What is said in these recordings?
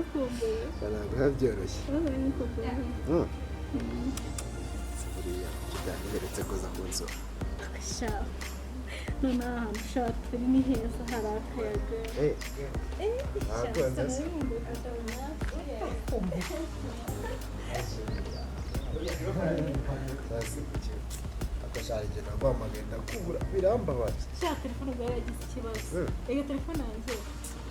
ndagukumbuye ntabwo byoroshye buriya byangeretse kuza kunsura sha none ahantu ushaka turi ni heza hari akayaga ntabwo nzi akasharije naguhamagaye ndakubura birambabaza sha telefone ubwo yagize ikibazo iyo telefone yanjye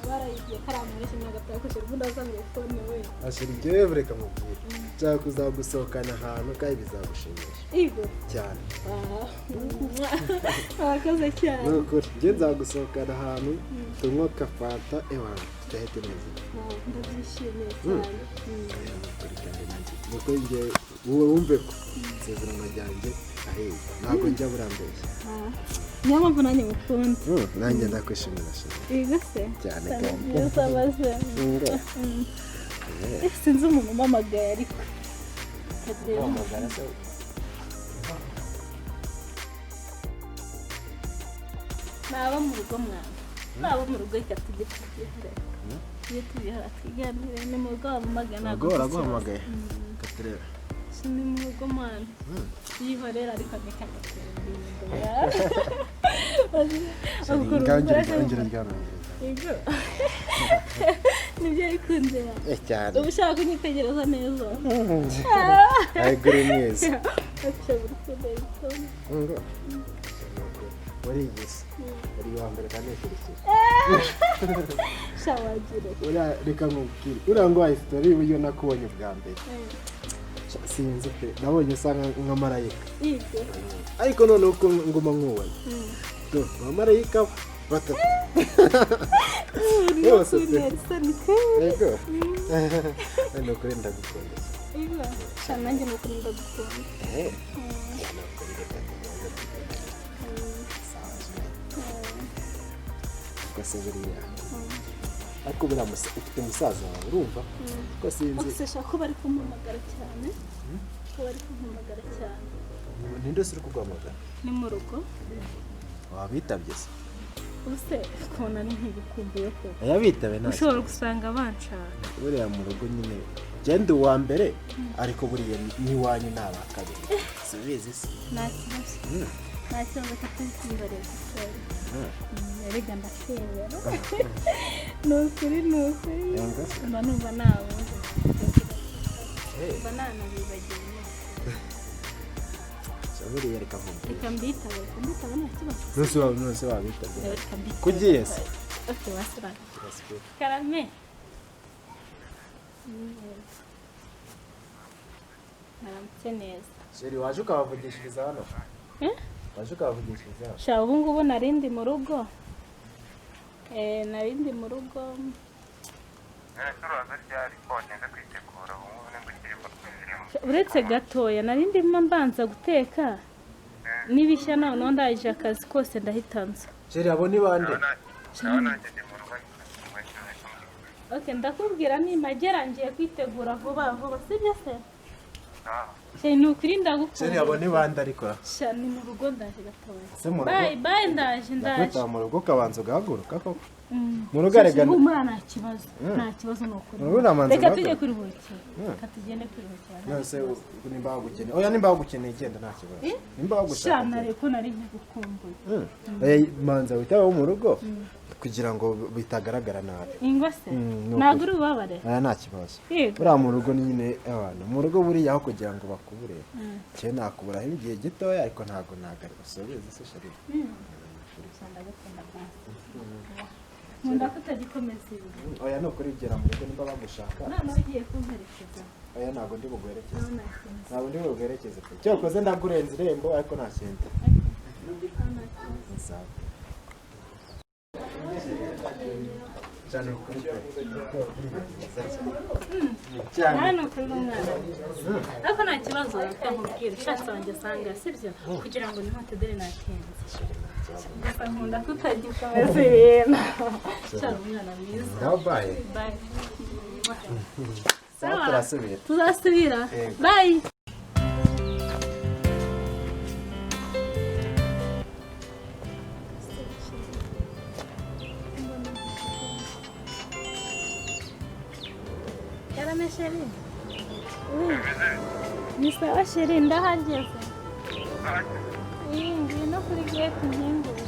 barayigiye karamureshe n'agatakoje ubundi azanye phone we ashira igihe bureka mubwire nshaka kuzagusohokana ahantu kandi bizagushimisha igo cyane akaze cyane nukuri njye nzagusohokana ahantu tunywa kafanta ewana tutahite neza ndabyishimiye cyane nuko njye wowe wumve ko isezerano ryanjye aheye ntabwo njya burambeshya niyo mpamvu nanjye mukunda nanjye ndakwishimira cyane igo se cyane sinzi umuntu umpamagaye ariko wamagara se naba mu rugo mwana naba mu rugo reka tujye tubihara twiganire ni mu rugo wampamagaye ntabwo uraguhamagaye katureba ni mu rugo mwana yihorera ariko ongera ryana nibyo bikunze cyane uba ushaka kunyitegereza neza ariko uri mwiza warigise uri uwa mbere kandi ukurikira shawagire reka nkubwire uriya ngo history y'uburyo nakubonye bwa mbere sinzi pe nabonye usa nka marayika ariko noneho uko nguma nkubona abamarayika batatu bose pe yego ni ukuri ndagukunda nanjye ni ukuri ndagukunda ugase buriya ariko buriya ufite umusaza wawe urumva ko sinzi ko bari kumuhamagara cyane ninde uri kuguhamagara ni mu rugo wabitabye se ubuse kubona ni nk'igukumbuye ko yabitabe nta ushobora gusanga banshaka buriya mu rugo nyine genda uwa mbere ariko buriya n'iwanyu ni aba kabiri si ubizi se nta kibazo ko turi kumbarira gutora erega ndakebera ni ukuri mba numva nawe mba nanabibagiwe buriya reka mvuge reka mbitabe nta kibazo nose wabitabye kugiye se ufite wasirana karame naramutse neza sheri waje ukabavugishiriza hano waje ukabavugishiriza hano sha ubu ngubu narindi mu rugo narindi mu rugo uretse gatoya narindi mbanza guteka n'ibishya noneho ndangije akazi kose ndahitanze sheri abo ni bande ndakubwira nimagera ngiye kwitegura vuba sibyo se ni ukuri ndagukunda sheri abo ni bande ariko ni mu rugo ndaje gatoya bayi ndaje ndakwita mu rugo ukabanza ugahaguruka koko mu rugo aregana nta kibazo ni ukuri reka tujye kuruhukira reka tugende kuruhukira nose nimba wagukeneye oya nimba wagukeneye genda nta kibazo nimba wagushaka cyane ariko nari nkigukumbuye manza witaho mu rugo kugira ngo bitagaragara nabi ingwa se ntabwo uri bubabare nta kibazo uriya mu rugo nyine abantu mu rugo buriya aho kugira ngo bakubure cye nakuburaho igihe gitoya ariko ntabwo nagari usobize se sheri nkunda ko utagikomeza ibi oya ni ukuri ugera mu rugo nimba bagushaka noneho ugiye kumperekeza oya ntabwo ndi buguherekeze pe cyokoze ndagurenza irembo ariko nta kintu cyane ukuri hano kuri umwana ariko nta kibazo bakubwira ushatse wanjye asanga sibyo kugira ngo nihote dore natinze gusa nkunda ko utagikomeza ibintu cyane umwana mwiza bayi tuzasubira bayi Karame sheri. Ni sawa sheri ndahageze. Ngwino kuri gate nkingure.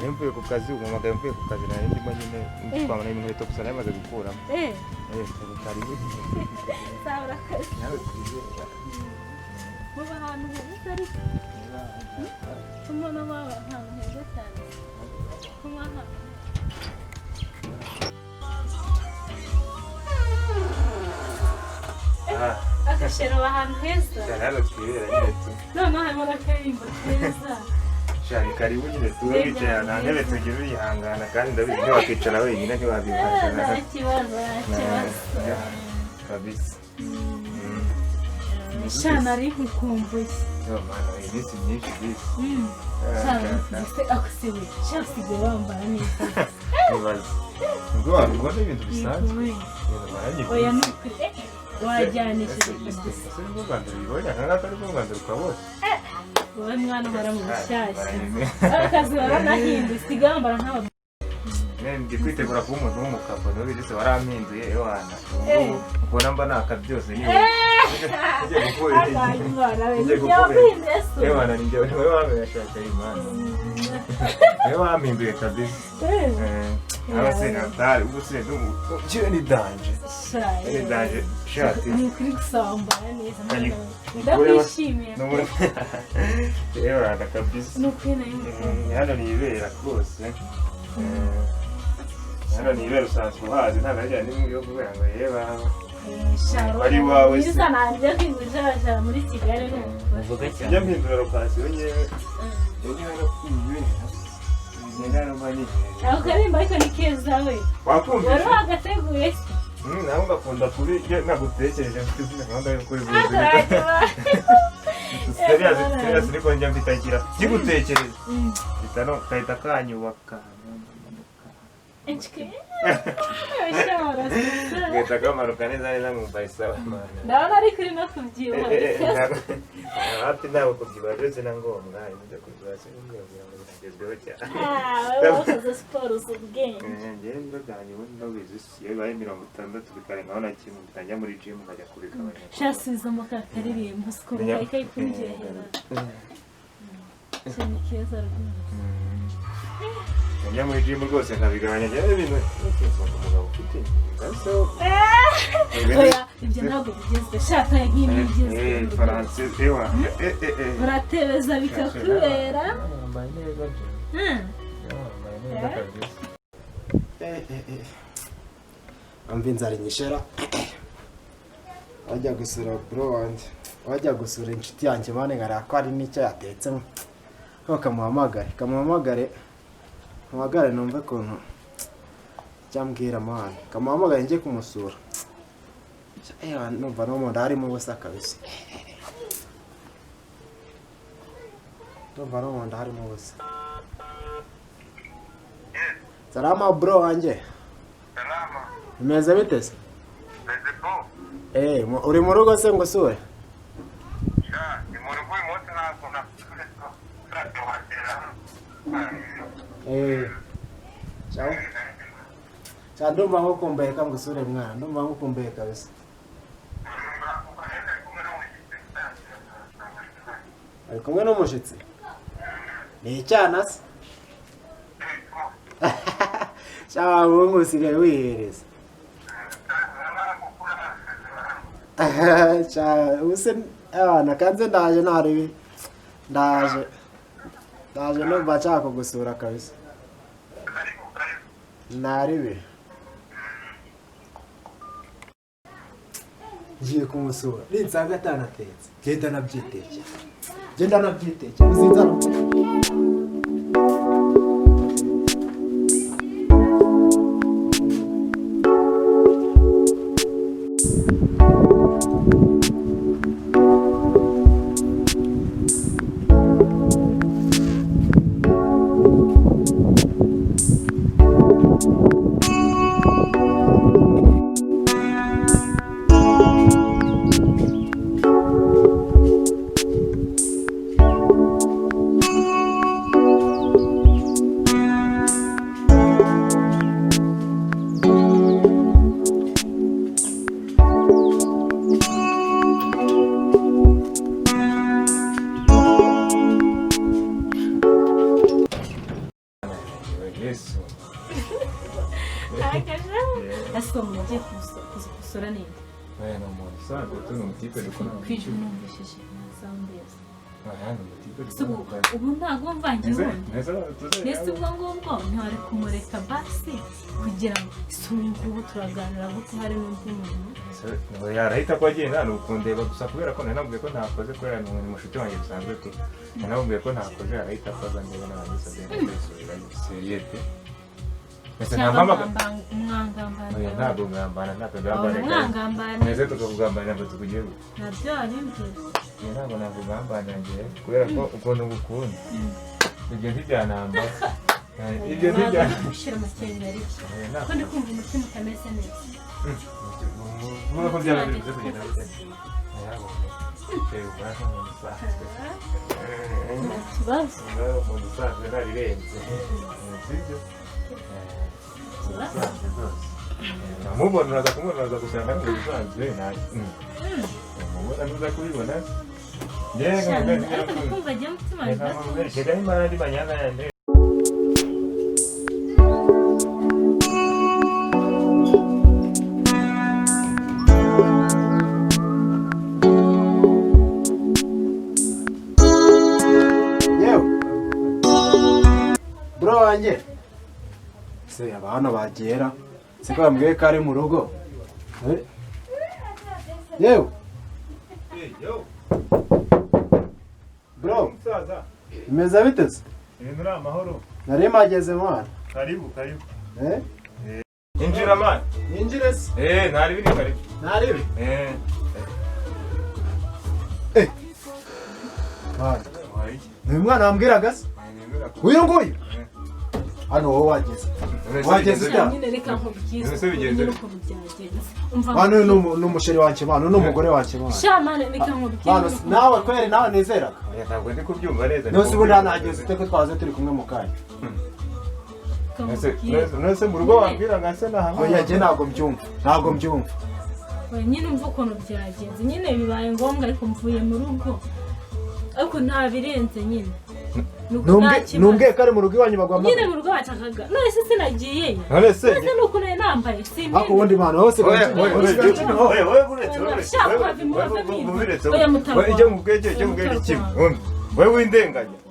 Mvuye ku kazi umumagaye mvuye ku kazi nari ndimo nyine twabona inkweto gusa nayo maze gukuramo karibu sabra kazi muba ahantu heza ariko umuntu aba ahantu heza cyane kuba ahantu agashero ahantu heza hano twibera nyine tu noneho harimo n'akaririmbo keza cyane karibu nyine tuba bicaye nta ntebe tugira uyihangana kandi ndabizi ntiwakicara wenyine ntiwabifasha nta kibazo kabisa shana ari nkukumbuye iminsi myinshi bisi akusiwe shasize bambara neza nibaza ubwo wabibona ibintu bisanzwe oya nukuri wajyanishije ese nibwo bwa mbere ubibonye nka ngaka aribwo bwa mbere ukabona wowe mwana uhora mu bushyashya akazi waranahindutse sigambara nk'aba ndi kwitegura kuba umuntu w'umukapa niho bigeze warampinduye ewana ubona mba naka byose niwe ugiye gukora ewana ni njyewe niwe wamenyeshaga imana niwe wampinduye kabisa abasenatari ubusire n'ubukire ni danje ni danje shati ni ukuri gusambara neza ndakwishimiye ewana kabisa ni ukuri nayo hano nibera rwose hano nibera usanzwe uhazi nta najya n'imwe yo kuvuga ngo yeba ari wawe se niza nanjye kwinjira muri Kigali uvuga cyane njya mpindura lokasiyo nyewe nyewe no kwibera ngenda mani aho karimba ariko ni keza we wakumvise wari wagateguye naho ngakunda kuri nagutekereje mfite gahunda yo kuri buri serious niko njya mfitagira kigutekereza bitano kahita kanyubaka gahita kamanuka neza neza nkumva isawa ndabona ari kuri no kubyibuha hafi ntabwo kubyibuha byose na ngombwa ibyo kubyibuha si ngombwa kugira ngo binagezweho cyane wowe wakoze siporo uzi ubwenge njyewe niba byanjye ubundi ndabizi iyo bibaye 60 bikarengaho na kimwe bitangira muri gym nkajya kubigabanya shasubizamo ka karirimbo sikoro kayikungerera cyane keza rwose njya muri gym rwose nkabigabanya njyewe ibintu umugabo ufite oya ibyo ntabwo bigezwe shaka yagiye bigezwe France ewa uratebeza bikakubera yambaye neza yambaye neza kabisa amva inzara inyishera wajya gusura bro wanjye wajya gusura inshuti yanjye mane ngarira ko ari n'icyo yatetsemo ko kamuhamagare numve ukuntu cyambwira mane kamuhamagare njye kumusura numva no mu nda harimo ubusa kabisa numva no mu nda harimo ubusa salama bro wanjye Salama. Imeze bite se? Meze bo. Uri mu rugo se ngo usure? Sha, ni mu rugo umunsi ntabwo Cha ndumva ngukumbuye ka ngusure mwana, ndumva ngukumbuye kabisa. Ari kumwe n'umushitsi? Ni icyana se? Shawa bungu usigaye wihereza. ubuse abana kanze ndaje naribi ndaje numva nshaka kugusura kabisa naribi ngiye kumusura ninsanga atanatetse genda nabyitekera uzinzana Gusura neza. Aya no umuntu usanzwe tuno mutipe dukora. Kwije numvishije soundbase. Aya no mutipe dukora. Ubu ntago mvangiye. Nese ubwo ngubwo ntware kumureka basi kugira ngo sungu turaganira gute hari n'undi muntu. No yarahita ko agenda n'ukundeba gusa kubera ko nanabwiye ko ntakoze ko yana umuntu mushuti wanjye bisanzwe tu. Nanabwiye ko ntakoze arahita akoza ndebe n'abanyisa bene seriyete. Ese umwangambana. Oya ntabwo ngambana ntabwo ngambana. Umwangambana. Neze tukavugambana ngo tukugiye. Nabyo arimbye. Ntabwo ngambana ngiye kubera ko ukuntu ngukunda. Ibyo ntibyanamba. Ibyo ntibyanashira amakengeri. Ko ndi kumva umutima utameze neza. Vuba ko byaba biri kugenda bite. Ayabo. Ubasha mu musanzwe. Kibazo. Mu musanzwe narirenze. Sibyo. Mubona uraza kumubona uraza gusanga ari ubusanzwe nabi. Mubona nuza kubibona. Ariko kumva ajya mutima bibazo. Kegani mara ndi banyana yande. Bro wanjye se abana bagera siko bambwiye ko ari mu rugo yewe bro imeze biteze Ibintu ari amahoro. nari mageze mwana Karibu. Injira man. ninjire se ntari biri karibu. naribi mwana ni mwana wambwiraga se uyu nguyu hano wowe wageze nyine reka nkubwize uko byagenze hano n'umusheri wanjye mwana n'umugore wanjye mwana shamane reka nkubwize mwana nawe kwere nawe nizeraga ntabwo ndi kubyumva neza. nose ubu ntanageze ute ko twaze turi kumwe mu kanya nose mu rugo wambwiraga se nahamwe. oya njye ntabwo mbyumva nyine umva ukuntu byagenze nyine bibaye ngombwa ariko mvuye mu rugo ariko nta birenze nyine numbwiye ko ari mu rugo iwanyu bagwamo nyine mu rugo bacakaga none se sinagiyeyo none se nuko nayo nambaye simbi ako ubundi mwana hose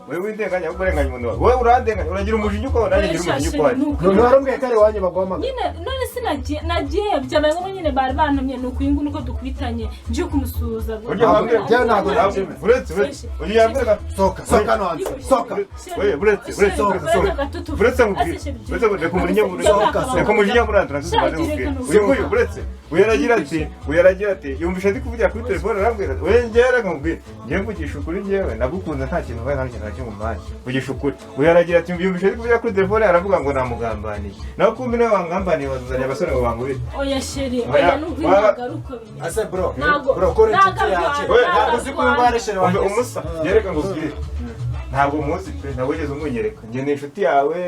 wewe windenganya ukurenganya umuntu wawe. Wewe urandenganya uragira umujinya uko nanjye ngira umujinya uko. none warambwiye ko ari iwanyu bagwamo nyine none sinagiye byabaye ngo nyine bari bantumye nuko ingu nuko dukubitanye nje kumusuhuza bya ntabwo uretse uri yambere soka no wewe uretse reka umujinya murandura ntuzaze uyu uyaragira ati yumvisha ndi kuvugira kuri telefone arambwira wewe ngera nkubwira ngiye mvugisha ukuri ngewe nagukunze nta kintu baye nta kintu cy'umumanye kugisha ukuri uyaragira ati yumvisha ndi kuvugira kuri telefone aravuga ngo namugambaniye nawe kumbi nawe wangambaniye bazanye abasore ngo bangurire oya sheri oya n'ubwiragaruko biye ase bro kore inshuti yacu ntabwo uzi ko ngware sheri wanjye umusa yereka ngubwire ntabwo muzi pe ntabwo wigeze umunyereka njye ni inshuti yawe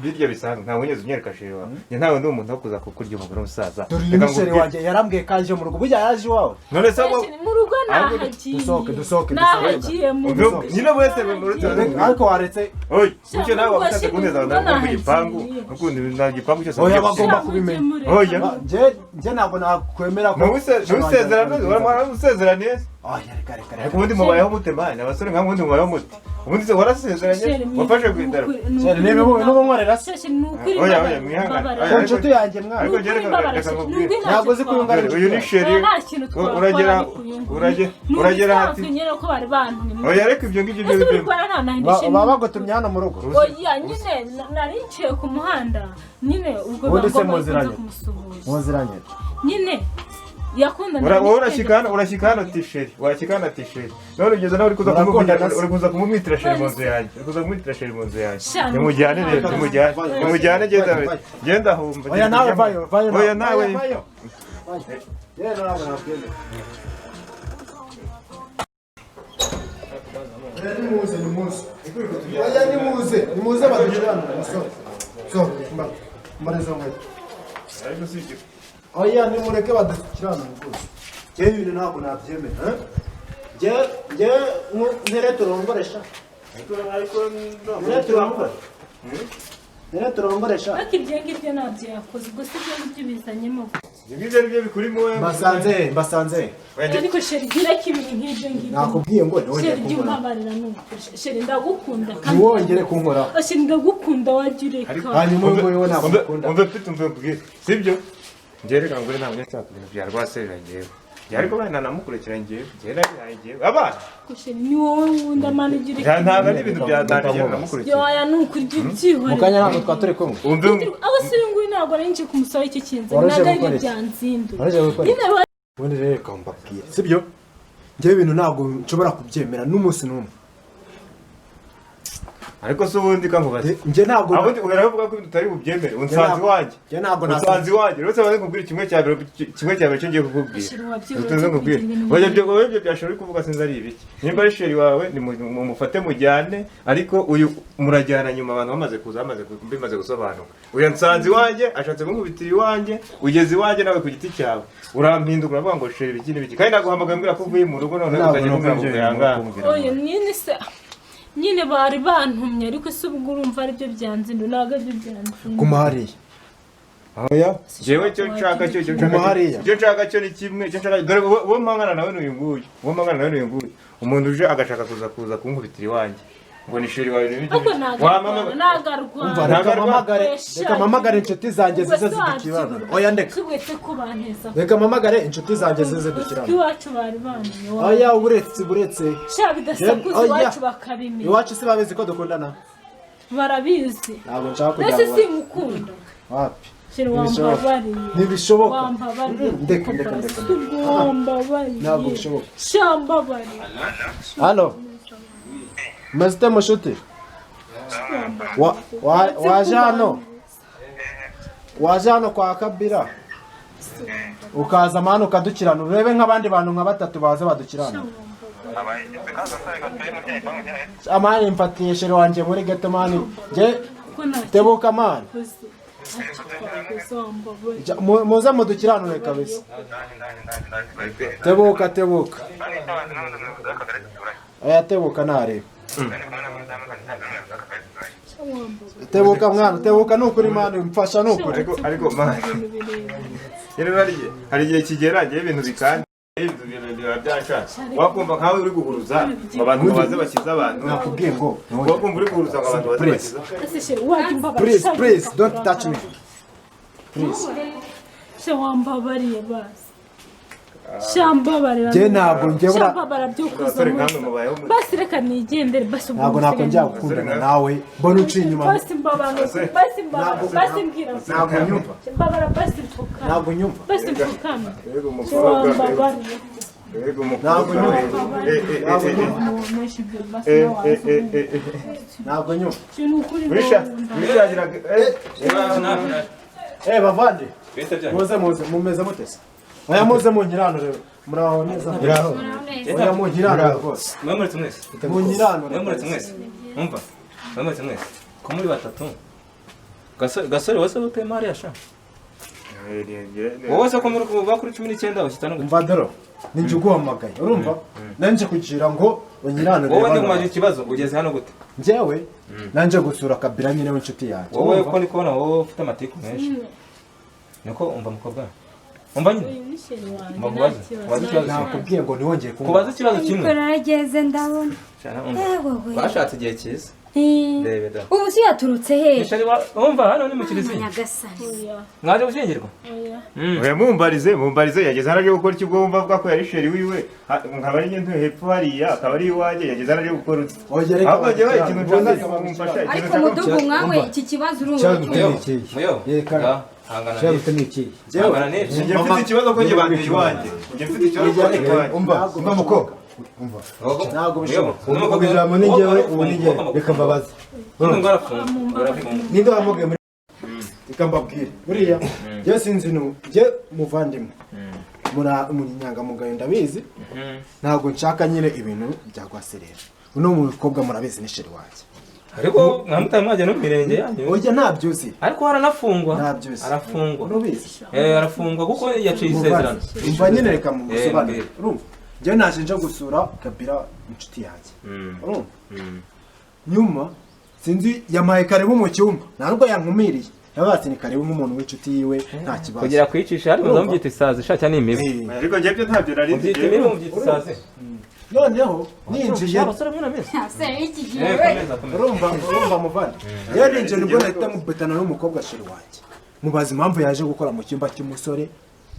birya bisanzwe ntabwo wigeze unyereka sheri wawe njye ntawe ndi umuntu wo kuza kukurya umugore w'umusaza dore uyu musore wanjye yarambwiye ko aje mu rugo burya yaje iwawe none se mu rugo nahagiye dusohoke nahagiye mu rugo nyine wese murutse ariko waretse oye icyo nawe wabashatse kuneza abantu mu gipangu ukundi nta gipangu cyose oya bagomba kubimenya oya njye ntabwo nakwemera ko ntusezerane usezeraniye reka ubundi mubayeho mute mani abasore nka ubundi mubayeho mute ubundi se warasezeranye wafashe ku idarapo n'ubu nkorera se oya mwihangane ko inshuti yanjye mwana ariko njye reka nkubwire ntabwo uzi kuyunganira uyu ni sheri uragera hati oya reka ibyo ngibyo baba bagutumye hano mu rugo oya nyine nari nciye ku muhanda nyine ubwo bagomba muziranye nyine yakundana urashyika hano tisheri washyika hano tisheri none ugeze nawe uri kuza kumumwitira sheri mu nzu yanjye uri kuza kumwitira sheri mu nzu yanjye nimujyane rero nimujyane genda humva oya nawe vayo oya nawe nimuze badukirana so mbarizo nkweto oya nimureke badukirana rwose njyewe ibintu ntabwo nabyemera njye ntere turongoresha ntere turongoresha ariko ibyo ngibyo ntabyo yakoze ubwo si byo ngibyo bizanyemo ibyo ari byo bikurimo wowe mbasanze ariko sheri gira ko ibintu nk'ibyo ngibyo nakubwiye ngo sheri jya umpabarira n'ukuri sheri ndagukunda ntiwongere kunkora sheri ndagukunda wajya ureka hanyuma wowe ntabwo ukunda umve mfite mbwira sibyo njye reka ngure ntabwo nshaka ibintu bya rwaserera njyewe ariko bana namukurikira njyewe njyewe abana sheri ni wowe wunda mana ugira iki ntabwo ari ibintu bya danjye namukurikira yoya nukuri byihore mu kanya ntabwo twa turi kumwe abo si nguyu ntabwo nari nje kumusaba icyo kinze ntabwo ari byo byanzindura ubundi rero reka mbabwire sibyo njyewe ibintu ntabwo nshobora kubyemera n'umunsi n'umwe ariko se ubundi kankubaze njye ntabwo abundi uravuga ko utari bubyemere unsanze wanjye njye ntabwo unsanze wanjye rwose baze kubwira kimwe cya mbere cyo ngiye kukubwira utuze nkubwira oya byo byashobora kuvuga sinzi ari ibiki nimba ari sheri wawe mumufate mujyane ariko uyu murajyana nyuma abantu bimaze gusobanuka uyu nsanze iwanjye ashatse kunkubitira iwanjye ugeze iwanjye nawe ku giti cyawe urampindura uravuga ngo sheri ibiki n'ibiki kandi naguhamagaye mbwira ko uvuye mu rugo noneho ukagenda umbwira ngo uyangane oya mwene se nyine bari bantumye ariko se ubwo urumva aribyo byanzindu ntabwo aribyo byanzindu guma hariya oya jewe cyo nshaka cyo ni kimwe cyo nshaka dore uwo mpangana nawe n'uyu nguyu umuntu uje agashaka kuza kunkubitira iwanjye ngo ni sheri wawe n'ibiki reka mpamagare inshuti zanjye zize zidukirana oya ndeka reka mpamagare inshuti zanjye zize zidukirana iwacu bari bantumye oya uretse sha bidasakuza iwacu bakabimenya iwacu si babizi ko dukundana barabizi ntabwo nshaka kujya mbese simukunda wapi sheri wambabariye ntibishoboka ndeka wambabariye ntabwo bishoboka shambabariye halo Mazite mushuti waje hano kwa Kabira ukaza manu ukadukirana urebe nk'abandi bantu nka batatu baza badukirana amani mfatiye sheri wanjye muri geto mani je tebuka mani muze mudukiranure kabisa tebuka aya tebuka nareba tebuka mwana tebuka nukuri mwana mfasha nukuri ariko mwana hari igihe kigera ngiye ibintu bikandi ibintu byashatse wakumva nkawe uri guhuruza abantu baze bakiza abantu nakubwiye ngo wakumva uri guhuruza abantu baze bakiza please don't touch me please wambabariye basi shambabarira je ntabwo njye shambabara byukuza basi reka nigendere basi ntabwo nakongera gukundana nawe mbona uci inyuma basi mbabano basi mbwira ntabwo nyumva mbabara basi mfuka ntabwo nyumva basi mfukame mbabariye ntabwo nyumva ntabwo nyumva bavande muze mumeze mutese aya muze munyirano rero muraho neza oya munyirana rwose mwemuretse mwese munyirana mwemuretse mwese umva mwemuretse mwese ko muri batatu gasore wese uteye Mariya sha wowe se ko muri kuva kuri 19 washyita no umva doro ninjye uguhamagaye urumva nanje kugira ngo unyirane wowe ndi kumaje ikibazo ugeze hano gute njyewe nanje gusura Kabila nyine w'inshuti yanjye wowe ko ni kubona wowe ufite amatiku menshi niko umva mukobwa umva nyine nakubwiye ngo niwongeye kubaza ikibazo kimwe narageze ndabona bashatse igihe cyiza ubu si yaturutse he umva hano ni mu kiliziya mwaje gushingirwa oya mumbarize yageze hano aje gukora iki ubwo wumva avuga ko yari sheri wiwe nkaba ari njye hepfo hariya akaba ari iwanjye yageze hano aje gukora iki ahubwo njyewe ikintu nshaka kumufasha ariko mudugu mwawe iki kibazo muyo hangana n'iki njye mfite ikibazo ko njye bandeye iwanjye njye mfite ikibazo ko njye iwanjye umva mukobwa ntabwo bishoboka umukobwa ijambo ni njyewe ubu ni njyewe reka mbabaze ninde wamugaye muri reka mbabwire buriya njyewe sinzi njye muvandimwe muri inyangamugayo ndabizi ntabwo nshaka nyine ibintu bya gwaserera uno mukobwa murabizi ni sheri wanjye ariko mwamutaye mwajya no mirenge yanyu oya ntabyo uzi ariko haranafungwa ntabyo uzi arafungwa urubizi arafungwa kuko yaciye isezerano umva nyine reka musobanure urumva njyewe naje nje gusura Kabila inshuti yanjye urumva nyuma sinzi yamaye karibu mu cyumba ntabwo yankumiriye yabatse ni karibu nk'umuntu w'inshuti yiwe nta kibazo kugira kwicisha ariko muzamubyita isazi shaka ni imibi ariko njye byo ntabyo nari nzi mubyita isazi noneho ninjiye urumva muvandi rero ninjiye nibwo nahita mubetana n'umukobwa sheri wanjye mubaza impamvu yaje gukora mu cyumba cy'umusore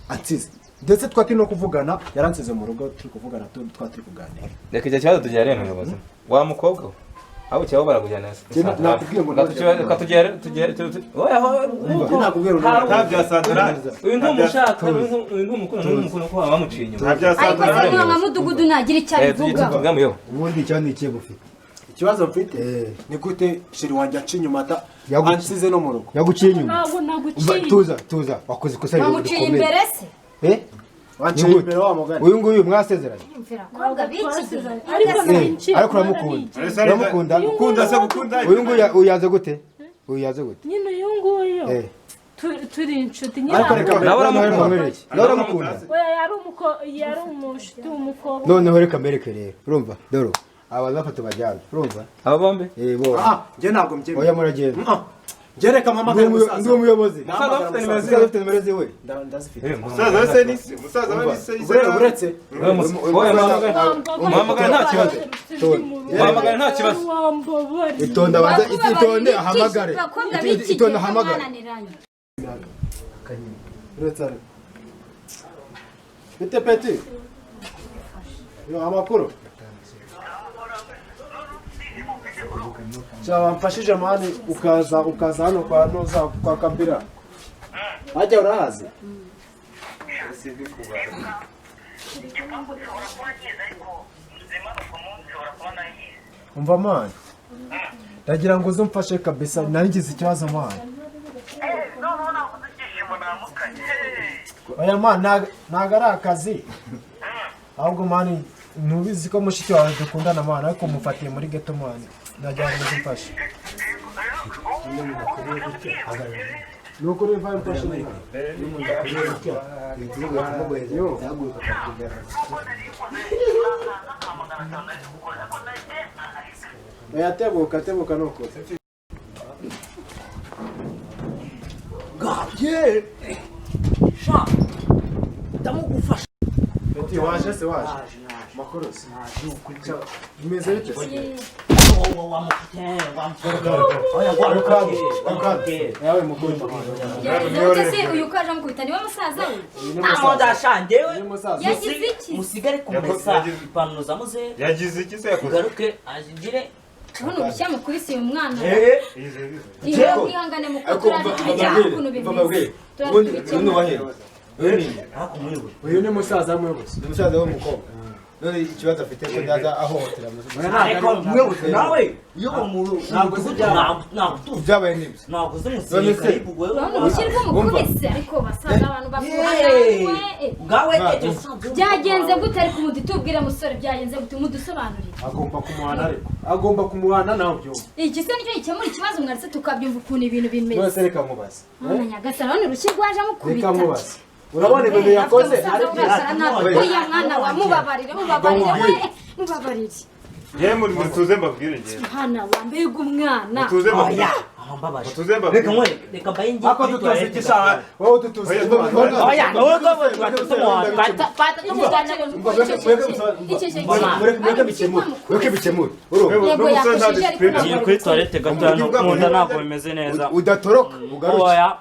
ansize ndetse twati no kuvugana yaransize mu rugo turi kuvugana twati kuganira reka icyo kibazo tujyare umuyobozi wa mukobwa abo cyabo baragujyana nakubwiye ngo ntabya santarari uyu ntumushaka uyu ntumukunda n'umukunda ko bamuciye inyuma ntabya santarari ariko nka mudugudu nagira icyo abivuga ubundi cyane ikiye gufite ikibazo mfite ni gute sheri wanjye aciye inyuma ansize no mu rugo yaguciye inyuma ntabwo naguciye tuza wakoze ikosa bamuciye imbere se wanciye imbere wa mugani uyu nguyu mwasezeranye ariko uramukunda ukunda se gukunda uyu nguyu uyaze gute nyine uyu nguyu turi inshuti nawe uramukunda yari umushuti w'umukobwa noneho reka mbereke rero urumva dore abaza bafata bajyana urumva aba bombe njye ntabwo mbyemera oya muragenda njye reka mpamagare umusaza ndi umuyobozi musaza ufite nimero ziwe ndazifite musaza we ni musaza we ni uretse muhamagara nta kibazo muhamagara nta kibazo itonda banza itonde ahamagare itonde ahamagare uretse bite peti yo amakuru cyaba mfashije mani ukaza hano kwa noza kwa Kabila ajya urahazi umva mani ndagira ngo uze mfashe kabisa naringize ikibazo mani oya mani ntago ari akazi ahubwo mani ntubizi ko mushiki wawe dukundana mani ariko mufatiye muri geto mani ndagira ngo uze mfashe nuko rero vayo mfashe tebuka nuko Gabye sha ndamugufasha Beti waje se waje makuru se bimeze bite yawe mukuru se uyu kaje mukubita niwe musaza we namo dashandewe yagize iki musigare kumesa ipantaro za muze yagize iki se yakoze garuke agire hano bishyira mukubise uyu mwana iyo mwihangane mukuru turaje tubijyana ukuntu bimeze ubundi wahe uyu ni musaza w'umuyobozi. Ni musaza w'umukobwa. None ikibazo afite ko ndaza ahohotera ariko umuyobozi nawe iyo umuntu ntabwo byabaye nibyo. ntabwo uzi umusirikare yibugwe ushyirwa umukubise ariko basaza abantu bakuye ngawe byagenze gute ariko umudu tubwira musore byagenze gute umudusobanurire agomba kumuhana nawe byumva. iki se nicyo gikemura ikibazo mwaretse tukabyumva ukuntu ibintu bimeze. Mwese reka mubaze. Nyagasara none urushyi rwaje amukubita. Reka mubaze. Urabona ibintu yakoze uriya mwana wamubabarire mubabarire yewe muri tuze mbabwire ngiye hana wambaye umwana tuze mbabwire tuze mbabwire reka nkore reka mbaye ngiye ako tutuzigisha wowe tutuzi oya wowe Mureke bikemure. ngiye kuri toilette gato nkunda ntabwo bimeze neza Udatoroka ugaruke. oya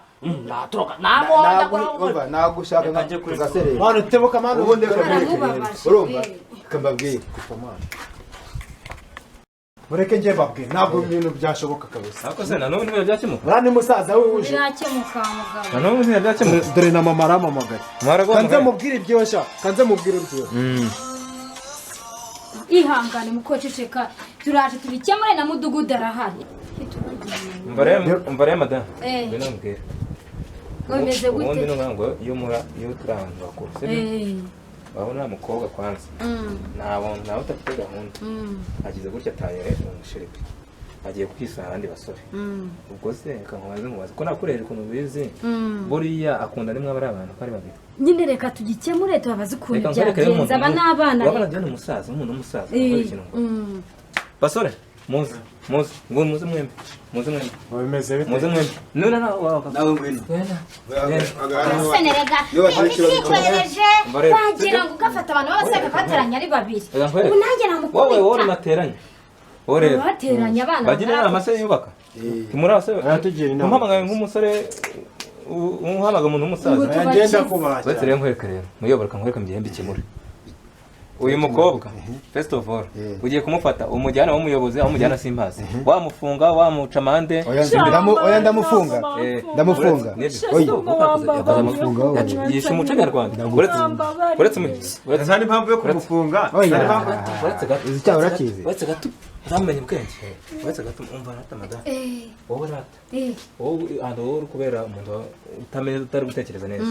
naturoka Ntabwo ushaka nka kugaserera. mwana utebuka mwana Ubundi urumva kambabwiye. mureke njye mbabwire ntabwo ibintu byashoboka kabisa. Ako se nanone niba byakemuka. Bani musaza we uje. birakemuka mugabo Nanone niba byakemuka. Dore na mama aramamagaye. Mwaragomba. Kanze mubwire ibyosha. Kanze mubwire ibyo. ihangane mukoceceka turaje tubikemure na mudugudu arahari. Mbare madam. Eh. Bino mbwira. ngo bimeze Ubundi gute n'ugango iyo turi ahantu bakuru sibyo wabona umukobwa kwanza nawe udafite gahunda agize gutya atayere umushirike agiye kwisana abandi basore ubwo se reka mubaze ko nakureje ukuntu bizi buriya akunda nimwe abari abantu ko ari babiri nyine reka tugikemure tubabaze ukuntu byagenze aba n'abana wabona Diane umusaza umuntu w'umusaza basore muze mwembe Bimeze bite? muze mwembe none Nawe ngwino. senerega ikwereje wagira ngo ugafata abantu b'abasaka bateranya ari babiri ubu nanjye namukubita wowe nateranye wowe bateranya abana bagira inama se yubaka tumura se Aratugira inama. umpamagaye nk'umusore umpamaga umuntu w'umusaza Ngenda kubaza. wese rero nkwereka rero muyoboreka nkwereka mbyembe ikimure uyu mukobwa first of all ugiye kumufata umujyana w'umuyobozi aho umujyana simpazi wamufunga wamuca amande Oya ndamufunga. Ndamufunga. yishe umuco nyarwanda uretse nta n'impamvu yo kumufunga Icyaha urakizi. uretse gato uramenye ubwenge uretse gato umva rata madame wowe rata wowe wowe uri kubera umuntu utamenya utari gutekereza neza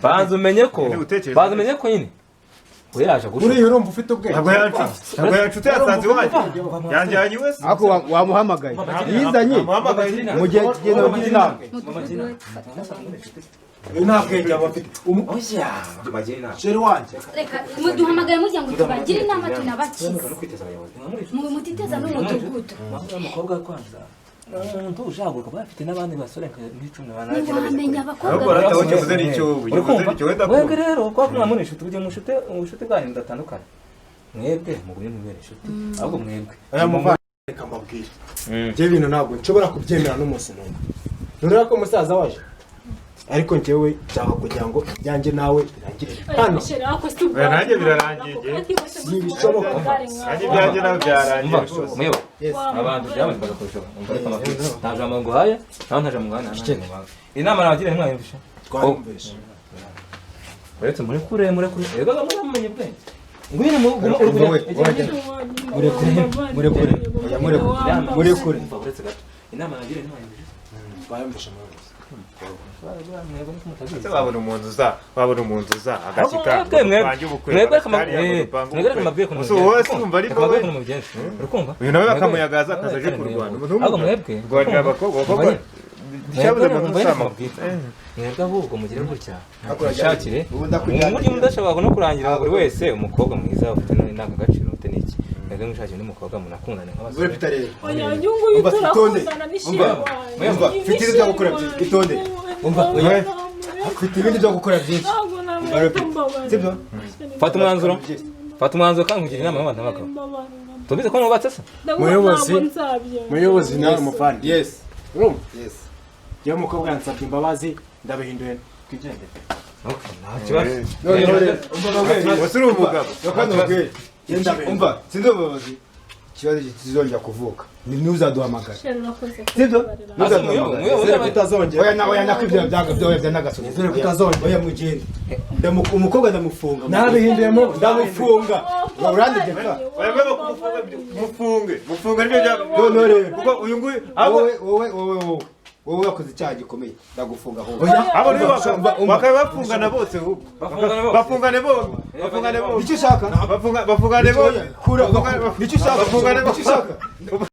banza umenye ko nyine yaje gushuka Uri urumva ufite ubwenge. ntabwo yancuti yasanze iwanjye yanjyanye wese Ako wamuhamagaye. Yizanye. Mu gihe kigenda bagira inama. Nta bwenge abafite. Sheri wanjye. reka muduhamagaye mujya ngo tubagire inama tunabakize mutiteza n'umudugudu umukobwa kwanza umuntu ujaguka bafite n'abandi basore nk'icumi ntiwamenya abakobwa ahubwo rata wowe uvuze n'icyo wenda mwebwe rero kwa kuna muri inshuti ujye mushuti bwanyu mudatandukana mwebwe mugumye mubere inshuti ahubwo mwebwe Aya muvana reka mbabwire. Njye ibintu ntabwo nshobora kubyemera n'umunsi n'umwe. Nurira ko umusaza waje. Ariko njyewe cyangwa kugira ngo byanjye nawe birangirire hano. nanjye birarangiye Ntibishoboka. nanjye ibyanjye nawe byarangiye muyobo abantu byamaze bagakoresha nta jambo nguhaye nawe nta jambo nguhaye inama nabagira ntimwayumvisha Twayumvisha. uretse murekure ego mumenye ubwenge ngwino Murekure. uretse gato inama nagira ntimwayumvisha Twayumvisha umuyobozi. wabona umuntu uza agashyika uyu nawe bakamuyagaza akaza aje kurwana rwanira abakobwa mwebwe ahubwo mugire gutya mushakire mujye mudashobora no kurangira buri wese umukobwa mwiza ufite n'indangagaciro ufite n'iki mwebwe mushakire undi mukobwa munakundane nk'abasore Mfite ibintu byo gukora byinshi. Itonde. Mfite ibintu byo gukora byinshi. Sibyo? fata umwanzuro kandi kugira inama y'abantu b'abagabo tubize ko nubatse se Muyobozi nawe muvandi. Yes. Urumva? Yes. Iyo umukobwa yansabye imbabazi ndabihinduye twigendere. nta kibazo wese uri umugabo Umva, sinzi ubuyobozi. ikibazo kizongera kuvuka ntuzaduhamagare Sheri urakoze sibyo utazongera oya nawe nakibyo bya nagasoni oya mugende umukobwa ndamufunga nabihinduyemo ndamufunga urandegeka mufunga nibyo bya none rero kuko uyu nguyu wowe wakoze icyaha gikomeye ndagufunga aho abo nibo bakaba bafungana bose ahubwo bafungane bombi icyo ushaka bafungane bombi nicyo ushaka bafungane bombi